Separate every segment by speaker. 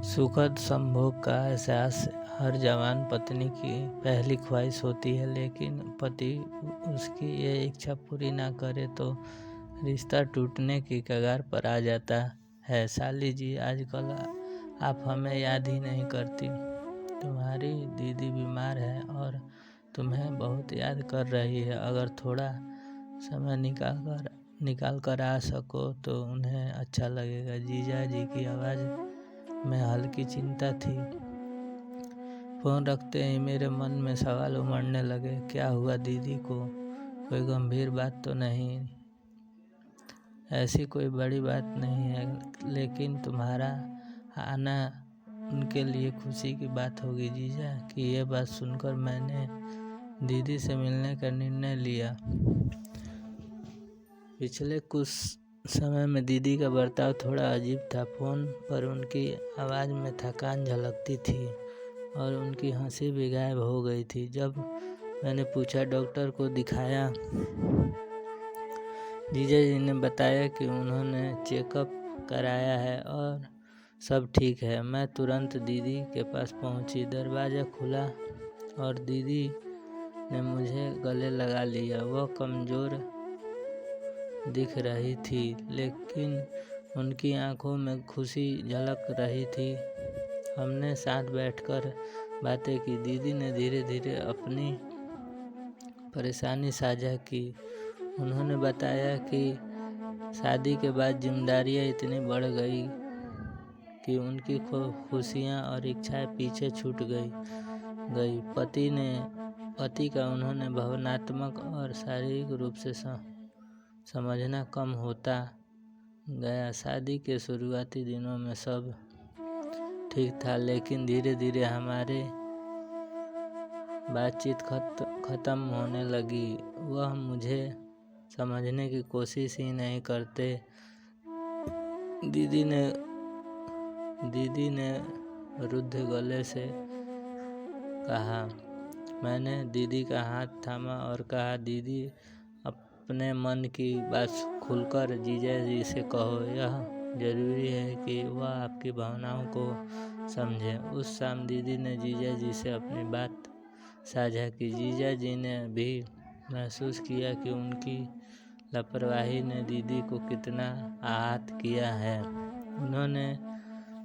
Speaker 1: सुखद संभोग का एहसास हर जवान पत्नी की पहली ख्वाहिश होती है, लेकिन पति उसकी ये इच्छा पूरी ना करे तो रिश्ता टूटने की कगार पर आ जाता है। साली जी, आजकल आप हमें याद ही नहीं करती। तुम्हारी दीदी बीमार है और तुम्हें बहुत याद कर रही है। अगर थोड़ा समय निकाल कर आ सको तो उन्हें अच्छा लगेगा। जीजा जी की आवाज़ में हल्की चिंता थी। फ़ोन रखते ही मेरे मन में सवाल उमड़ने लगे। क्या हुआ दीदी को? कोई गंभीर बात तो नहीं? ऐसी कोई बड़ी बात नहीं है, लेकिन तुम्हारा आना उनके लिए खुशी की बात होगी जीजा की। ये बात सुनकर मैंने दीदी से मिलने का निर्णय लिया। पिछले कुछ समय में दीदी का बर्ताव थोड़ा अजीब था। फ़ोन पर उनकी आवाज़ में थकान झलकती थी और उनकी हंसी भी गायब हो गई थी। जब मैंने पूछा डॉक्टर को दिखाया, जीजा जी ने बताया कि उन्होंने चेकअप कराया है और सब ठीक है। मैं तुरंत दीदी के पास पहुंची। दरवाज़ा खुला और दीदी ने मुझे गले लगा लिया। वह कमज़ोर दिख रही थी, लेकिन उनकी आंखों में खुशी झलक रही थी। हमने साथ बैठकर बातें की। दीदी ने धीरे धीरे अपनी परेशानी साझा की। उन्होंने बताया कि शादी के बाद जिम्मेदारियां इतनी बढ़ गई कि उनकी खुशियां और इच्छाएं पीछे छूट गई। पति का उन्होंने भावनात्मक और शारीरिक रूप से समझना कम होता गया। शादी के शुरुआती दिनों में सब ठीक था, लेकिन धीरे धीरे हमारे बातचीत खत्म होने लगी। वह मुझे समझने की कोशिश ही नहीं करते। दीदी ने रुद्ध गले से कहा। मैंने दीदी का हाथ थामा और कहा, दीदी अपने मन की बात खुलकर जीजा जी से कहो। यह जरूरी है कि वह आपकी भावनाओं को समझें। उस शाम दीदी ने जीजा जी से अपनी बात साझा की। जीजा जी ने भी महसूस किया कि उनकी लापरवाही ने दीदी को कितना आहत किया है। उन्होंने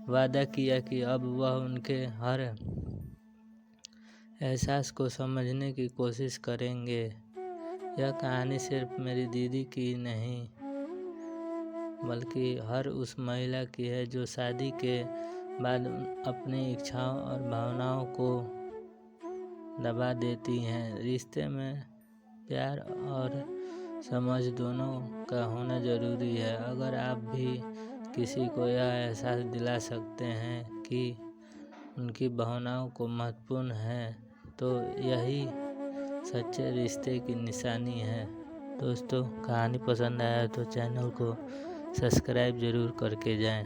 Speaker 1: वादा किया कि अब वह उनके हर एहसास को समझने की कोशिश करेंगे। यह कहानी सिर्फ मेरी दीदी की नहीं, बल्कि हर उस महिला की है जो शादी के बाद अपनी इच्छाओं और भावनाओं को दबा देती हैं। रिश्ते में प्यार और समझ दोनों का होना ज़रूरी है। अगर आप भी किसी को यह एहसास दिला सकते हैं कि उनकी भावनाओं को महत्वपूर्ण है, तो यही सच्चे रिश्ते की निशानी है। दोस्तों, कहानी पसंद आया तो चैनल को सब्सक्राइब ज़रूर करके जाएं।